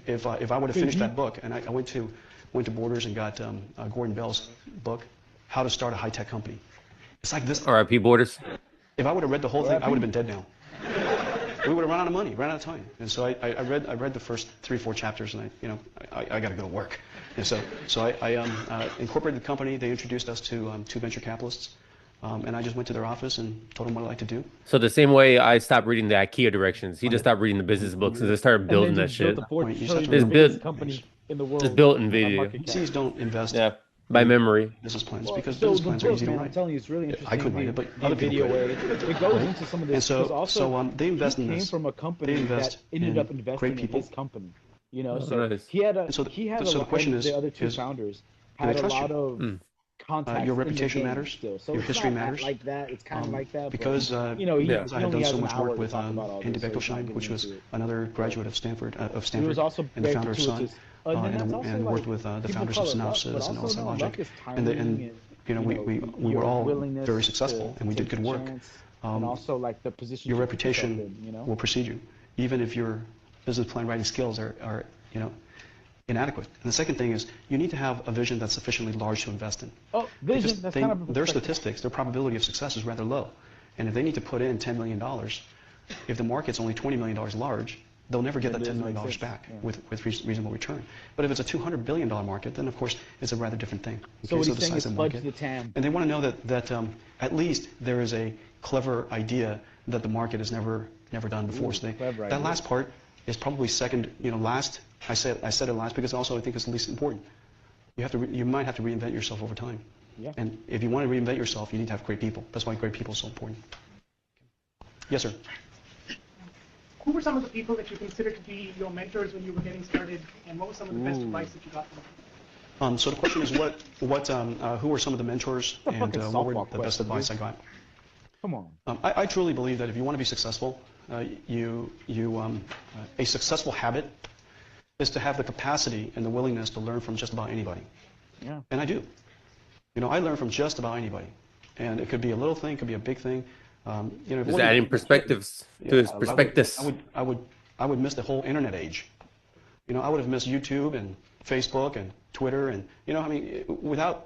if I would have finished that book, and I went to Borders and got Gordon Bell's book, How to Start a High-Tech Company. It's like this. R.I.P. Borders. If I would have read the whole thing, I would have been dead now. We would have run out of money, ran out of time. And so I read the first 3-4 chapters, and I got to go to work. And so I incorporated the company. They introduced us to 2 venture capitalists, and I just went to their office and told them what I'd like to do. So the same way I stopped reading the IKEA directions, he just stopped reading the business books and just started building that shit. Just company in the world. Just built NVIDIA. VCs don't invest. Yeah. By memory. Business plans, because business plans are easy to write. I'm telling you, it's really interesting. I couldn't write it, but other people could. It goes into some of this. And so they invest in this. He came from a company that ended up investing in his company. So nice. he had so the question is, the other 2 founders had a lot of contacts. Your reputation matters. So your history matters. Like that, it's kind of like that. Because I had done so much work with Andy Bechtolsheim, which was another graduate of Stanford, and the founder of Sun. And worked with the founders of Synopsys and also Logic, and we were all very successful, and we did good work. And also like the position. Your reputation will precede you, even if your business plan writing skills are inadequate. And the second thing is you need to have a vision that's sufficiently large to invest in. Oh, vision. That's kind of their statistics, their probability of success is rather low, and if they need to put in $10 million, if the market's only $20 million large, they'll never get that $10 million back with reasonable return. But if it's a $200 billion market, then of course it's a rather different thing. So what he's saying is fudge the TAM. And they want to know that at least there is a clever idea that the market has never done before. So that last part is probably second, last. I said it last because also I think it's the least important. You might have to reinvent yourself over time. Yeah. And if you want to reinvent yourself, you need to have great people. That's why great people are so important. Yes, sir. Who were some of the people that you considered to be your mentors when you were getting started, and what was some of the best advice that you got from them? So the question is, who were some of the mentors, and what were the best advice I got? Come on. I truly believe that if you want to be successful, a successful habit is to have the capacity and the willingness to learn from just about anybody. Yeah. And I do. I learn from just about anybody, and it could be a little thing, it could be a big thing. Just adding perspectives to his perspectives. I would miss the whole internet age. I would have missed YouTube and Facebook and Twitter, and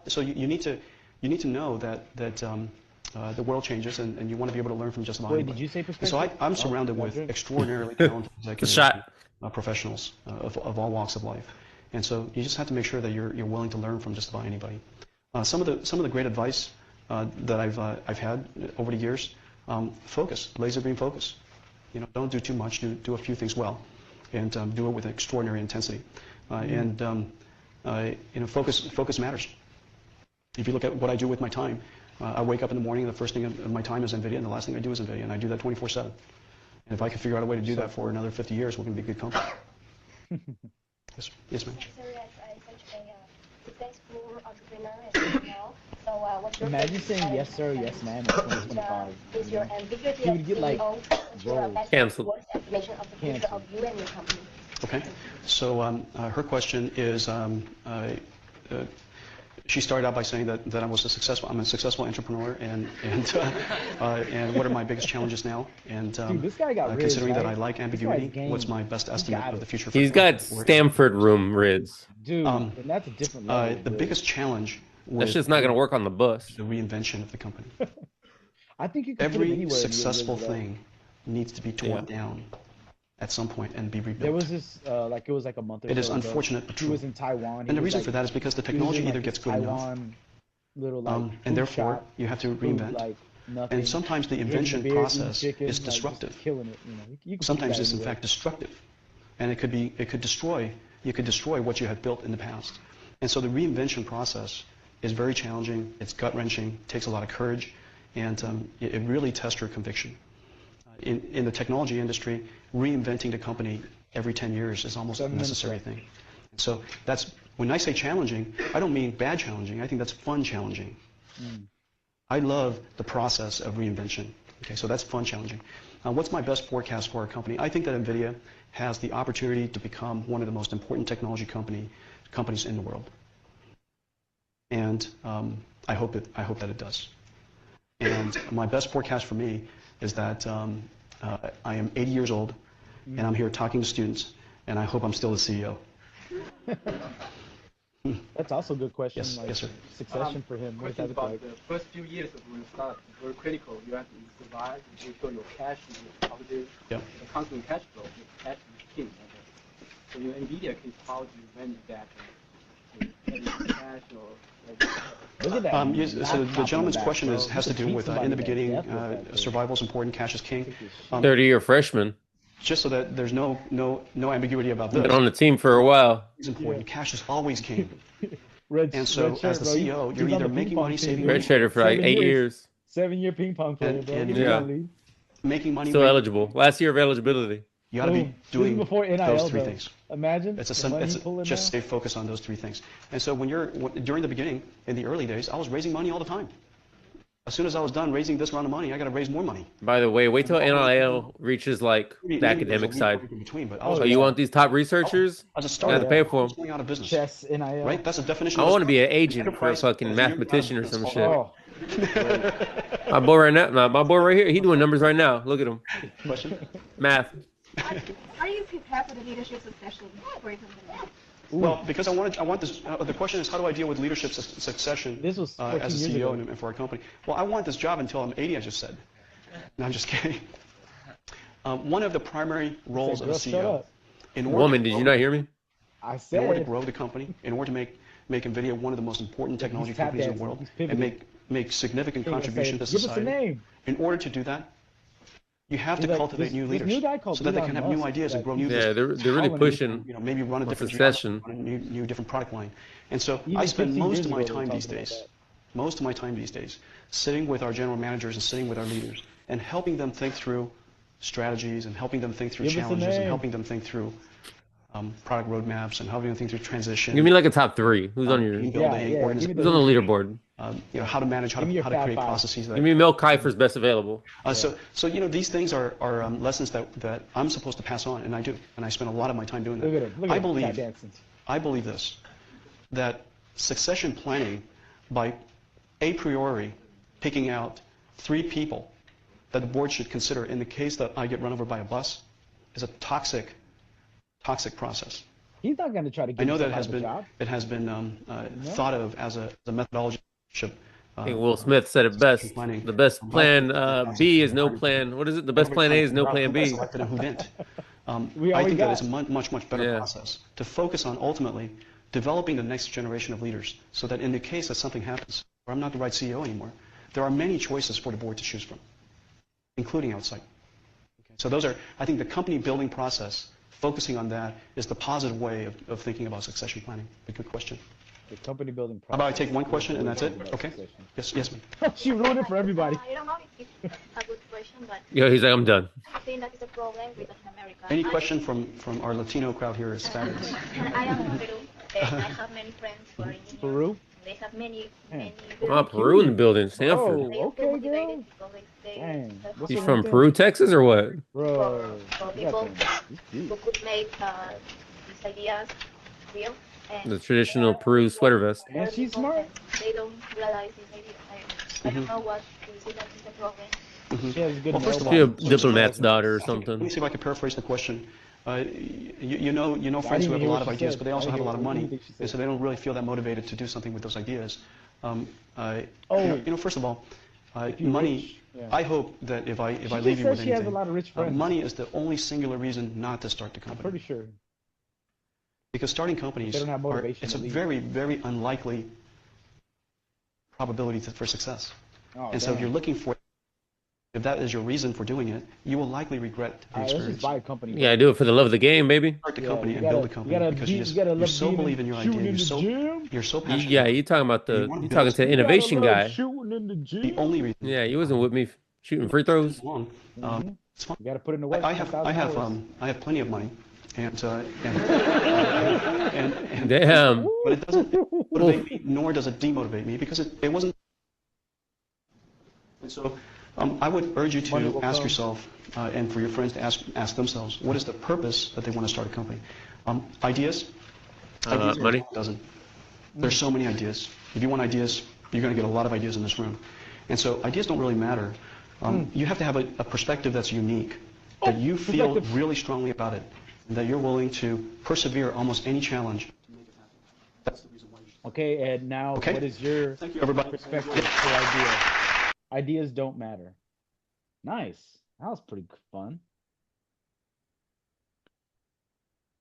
so you need to know that the world changes, and you want to be able to learn from just about anybody. Did you say perspective? So I'm surrounded with extraordinarily talented executive professionals of all walks of life, and so you just have to make sure that you're willing to learn from just about anybody. Some of the great advice that I've had over the years. Focus, laser beam focus. Don't do too much. Do a few things well, and do it with extraordinary intensity. Focus matters. If you look at what I do with my time, I wake up in the morning, and the first thing of my time is NVIDIA, and the last thing I do is NVIDIA, and I do that 24/7. And if I can figure out a way to do that for another 50 years, we're going to be a good company. Yes, ma'am. So as such a successful entrepreneur as well. So what's your imagine saying yes sir, yes ma'am in 2025. Is your ambiguity He would get like canceled. Estimation of the future of you and your company? Okay. So her question is, she started out by saying that I'm a successful entrepreneur, and what are my biggest challenges now? And dude, this guy got considering riz, that right? I like ambiguity, what's my best estimate of the future? He's got Stanford room rids. Dude, and that's a different level. The biggest challenge. That's just not going to work on the bus. The reinvention of the company. I think you can every successful thing needs to be torn down at some point and be rebuilt. There was this, like it was like a month or so It is ago. unfortunate but He true. was in Taiwan. And the reason for that is because the technology either like gets this good enough, Taiwan little like and food therefore shop, you have to food, reinvent. like nothing. And sometimes the Drinking invention beer, eating process chicken, is like, just disruptive. killing it. You know, you can Sometimes put that it's in anywhere. fact destructive, and it could destroy. You could destroy what you had built in the past. And so the reinvention process is very challenging. It's gut wrenching. Takes a lot of courage, and it really tests your conviction. In the technology industry, reinventing the company every 10 years is almost a necessary thing. So that's when I say challenging, I don't mean bad challenging. I think that's fun challenging. I love the process of reinvention. Okay, so that's fun challenging. What's my best forecast for our company? I think that NVIDIA has the opportunity to become one of the most important technology companies in the world, and I hope that it does. And my best forecast for me is that I am 80 years old, and I'm here talking to students, and I hope I'm still the CEO. That's also a good question. Yes, like, yes, sir. Succession for him. What does that Question look about like? the first few years of when you start, very critical. You have to survive, you show your cash, your positive, Yep. the constant cash flow. Your cash is king. Okay. So your NVIDIA case, how do you manage that? Cash or Look at that. Yes, so laptop in the gentleman's back, question bro. has You to could do beat with, somebody in the to beginning, death with that thing. survival is important, cash is king. 30-year freshman. Just so that there's no ambiguity about this. Been on the team for a while. It's important. Cash is always king. Red, And so, red shirt, as the bro. CEO, He's you're on either the ping making pong money, team, saving dude. money, Red trader for like 7 8 years. 7-year ping pong player, And- bro. and- Get in Yeah. that league. making money. Still where you- eligible. Last year of eligibility. You got to be Boom. This is doing before NIL, those three though. things. Imagine It's the money it's he pulling just now. stay focused on those three things. And so during the beginning, in the early days, I was raising money all the time. As soon as I was done raising this round of money, I got to raise more money. By the way, wait till NIL reaches like Maybe the there's a academic week side. in between, but I Oh, was Oh, you want these top researchers? as a You startup, have to pay for I was them. going out of business. Chess, NIL. Right? That's the definition. I of a want to be an startup. agent for a Enterprise fucking is you're mathematician or out of some business. shit. Oh, My boy right now, my boy right here, he doing numbers right now. Look at him. Question? Math. Are you prepared for the leadership succession for your company? Well, because I want this. The question is, how do I deal with leadership succession This was 14 as a years CEO ago. and for our company? Well, I want this job until I'm 80. I just said. No, I'm just kidding. One of the primary roles of a girl, shut CEO, up. in order Woman, to did grow- you not hear me? I in order to said. grow the company, in order to make NVIDIA one of the most important technology He's tap companies in the dancing. world, He's and pivoting. make significant He's gonna say, contribution to give us a society. name. In order to do that, you have He's to like, cultivate this- new this leaders new guy called so that they Elon can have new Musk, ideas and like, grow new Yeah, business. they're really Colony. pushing. Maybe run a for different succession. geography, run a new different product line. And so Even I spend 15 most years of my ago, they were time these talking about days, that. most of my time these days, sitting with our general managers and sitting with our leaders and helping them think through strategies and helping them think through Give us a challenges and name. helping them think through product roadmaps and helping them think through transition. Give me like a top 3. Who's on your? team Who's building, yeah, organization, give me on the leaderboard? how to manage, how Give me to your Fab create Five. processes. That, Give me Mel Kifer's best available. So these things are lessons that I'm supposed to pass on, and I do, and I spend a lot of my time doing that. Look at him. Look at him. Tap dancing. I believe this, that succession planning by a priori picking out 3 people that the board should consider in the case that I get run over by a bus is a toxic process. He's not going to try to I get know that himself it has been out of a job. thought of as a methodology. I think Will Smith said it best. The best plan B is no plan. What is it? The best plan A is no plan B. Selected and who didn't. We I already think that got- is a much better Yeah. process to focus on ultimately developing the next generation of leaders so that in the case that something happens or I'm not the right CEO anymore, there are many choices for the board to choose from, including outside. Okay. So those are, I think the company building process, focusing on that is the positive way of thinking about succession planning. A good question. The company building How process. about I take one question and that's it? Okay. Succession. Yes, ma'am. She ruined it for everybody. I don't know if it's a good question, but Yo, he's like, I'm done. I think that is a problem with Latin America. Any question from our Latino crowd here is fabulous. I am from Peru, and I have many friends who are engineers. Peru? They have many. Oh, Peru in the building. Stanford. Oh, They feel okay, motivated girl. because they Dang. have What's He's her from name? Peru, Texas, or what? Bro. for you got people them. He's cute. who could make these ideas real. And The traditional Peru sweater vest. And she's smart. They don't realize these ideas. I don't know what is it that is the problem. She has good Well, first of She a all, diplomat's daughter or let me something. see if I can paraphrase the question. You know friends who have a hear lot what of she ideas, said. but they also I have a didn't lot of hear money, anything she said. and so they don't really feel that motivated to do something with those ideas. Oh. First of all, money Yeah. I hope that if I She leave just you said with she has a anything, lot of rich friends. money is the only singular reason not to start the I'm company. pretty sure. Because starting If companies they don't have motivation it's to a leave. very, very unlikely probability for success. Oh, And so if damn. you're looking for, if that is your reason for doing it, you will likely regret the All right, let's just experience. buy a company. Yeah, I Bro. do it for the love of the game, baby. Start the Yeah, company you and build a gotta, company because you gotta you love so being believe in your idea, shooting in the gym. you're so passionate. Yeah, you talking about You the wanna you build talking to the You gotta innovation love guy. shooting in the the gym. only reason. Yeah, he wasn't with me shooting free throws. Long. It's fun. You gotta put in the work. I 10,000 hours. have plenty of money, and Damn. but it doesn't motivate Oof. me, nor does it demotivate me because it wasn't. And so, I would urge you Money to will ask come. yourself, and for your friends to ask themselves, what is the purpose that they want to start a company? Ideas. Ideas are a Money. dime a dozen. There's so many ideas. If you want ideas, you're going to get a lot of ideas in this room. And so ideas don't really matter. You have to have a perspective that's unique, that you feel perspective. really strongly about it, and that you're willing to persevere almost any challenge. That's the reason why you should. Okay, Ed. Now, Okay. what is your Thank you, everybody. perspective for ideas? Ideas don't matter. Nice. That was pretty fun.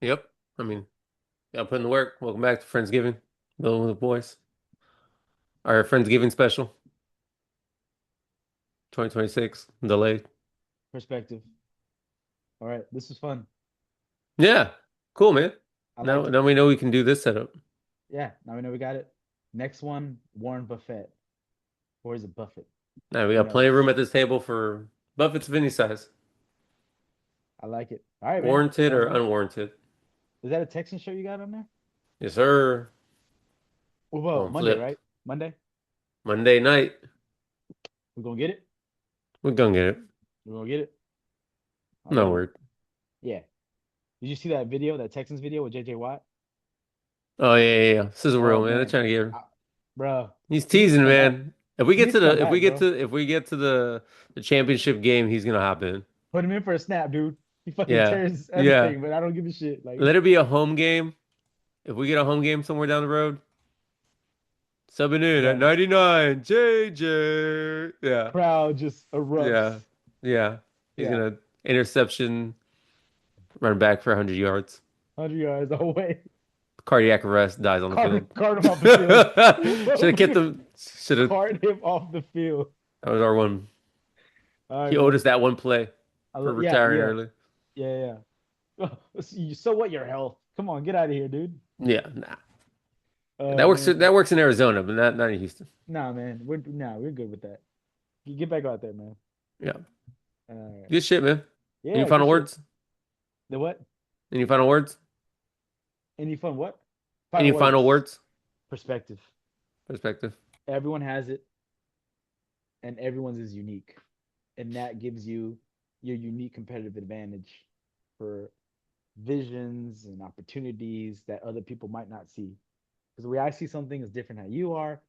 Yep. I mean, gotta put in the work. Welcome back to Friendsgiving. Building with the boys. Our Friendsgiving special. 2026. Delayed. Perspective. All right, this was fun. Yeah. Cool, man. I Now, liked it. now we know we can do this setup. Yeah, now we know we got it. Next one, Warren Buffett. Or is it Buffett? Now we Who got plenty of knows? room at this table for Buffett's of any size. I like it. All right, man. Warranted Sounds or good. unwarranted. Is that a Texan show you got on there? Yes, sir. Whoa, On Monday, flip. right? Monday? Monday night. We're gonna get it? We're gonna get it. We're gonna get it? All No right. word. Yeah. Did you see that video, that Texans video with JJ Watt? Oh yeah. This is real, Oh man. They're man, trying to get her. bro, He's he needs to teasing, come back. man. If we He get needs to to come the if we back, get bro. to if we get to the championship game, he's gonna hop in. Put him in for a snap, dude. He fucking Yeah. tears Yeah. everything, but I don't give a shit. Like, Let it be a home game. If we get a home game somewhere down the road, subbing in at bro, 99, JJ. Yeah. crowd just Yeah. erupts. Yeah. He's Yeah, gonna interception, run back for 100 yards. 100 yards away. Cardiac arrest, dies on the field. Cart him off the field. Should have kept them. Should have. Cart him off the field. That was our one. All right, He owed man. us that one play for Yeah, retiring yeah, early. yeah. So what? Your health? Come on, get out of here, dude. Yeah, nah. Oh That works. man, That works in Arizona, but not in Houston. nah, man. We're good with that. Get back out there, man. Yeah, All right. good shit, man. Yeah. Any final good shit. words? The what? Any final words? Any fun? What? Any final words? Perspective. Perspective. Everyone has it, and everyone's is unique, and that gives you your unique competitive advantage for visions and opportunities that other people might not see. Because the way I see something is different how you are,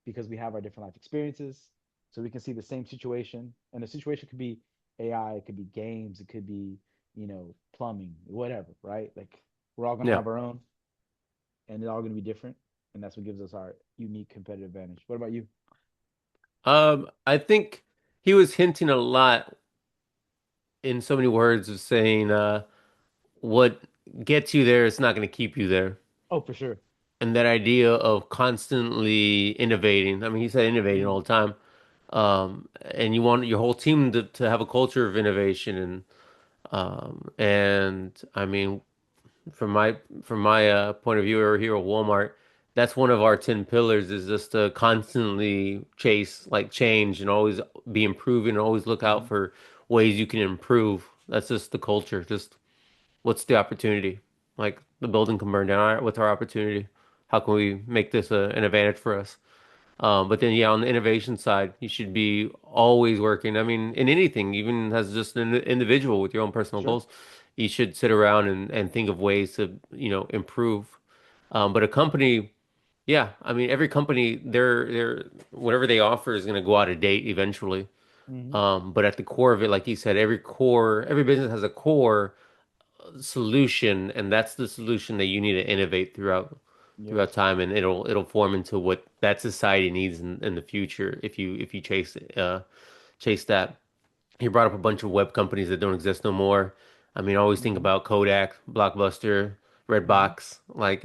because we have our different life experiences. So we can see the same situation, and the situation could be AI, it could be games, it could be, plumbing, whatever, right? Like we're all gonna Yeah. have our own, and they're all gonna be different, and that's what gives us our unique competitive advantage. What about you? I think he was hinting a lot in so many words of saying, what gets you there is not going to keep you there. Oh, for sure. And that idea of constantly innovating. I mean, he said innovating all the time. And you want your whole team to have a culture of innovation and I mean, from my point of view over here at Walmart, that's one of our 10 pillars is just to constantly chase like change and always be improving and always look out for ways you can improve. That's just the culture. Just what's the opportunity? Like the building can burn down. All right, what's our opportunity? How can we make this an advantage for us? But then, yeah, on the innovation side, you should be always working. I mean, in anything, even as just an individual with your own personal Sure. goals, you should sit around and think of ways to, improve. But a company, yeah, I mean, every company, they're whatever they offer is going to go out of date eventually. Mm-hmm. But at the core of it, like you said, every business has a core solution, and that's the solution that you need to innovate throughout Yes. time, and it'll form into what that society needs in the future if you chase chase that. He brought up a bunch of web companies that don't exist no more. I mean, I always think Mm-hmm. about Kodak, Blockbuster, Mm-hmm. Redbox, like,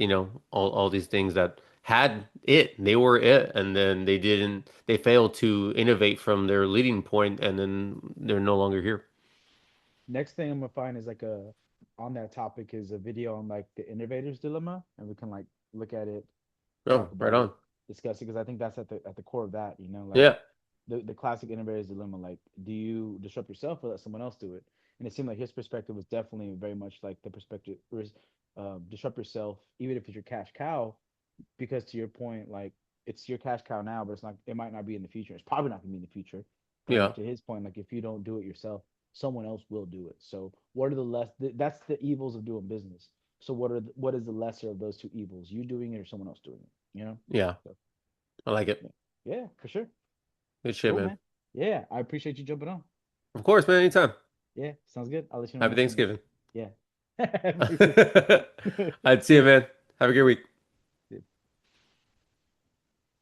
all these things that had it. They were it, and then they failed to innovate from their leading point, and then they're no longer here. Next thing I'm gonna find is like a on that topic is a video on like the innovator's dilemma, and we can like look at it, Oh, talk right about on. it, discuss it, because I think that's at the core of that, like Yeah, the classic innovator's dilemma. Like, do you disrupt yourself or let someone else do it? And it seemed like his perspective was definitely very much like the perspective was disrupt yourself, even if it's your cash cow, because to your point, like it's your cash cow now, but it's not. It might not be in the future. It's probably not gonna be in the future. yeah, And to his point, like if you don't do it yourself, someone else will do it. So what are the less? That's the evils of doing business. So what is the lesser of those two evils? You doing it or someone else doing it? yeah. So, I like it. yeah, yeah, for sure. Good shit, Cool, man. man. Yeah, I appreciate you jumping on. Of course, man. Anytime. Yeah, sounds good. I'll let you know when Happy I see you next. Thanksgiving. Yeah. Merry Christmas. I'd see you, man. Have a good week.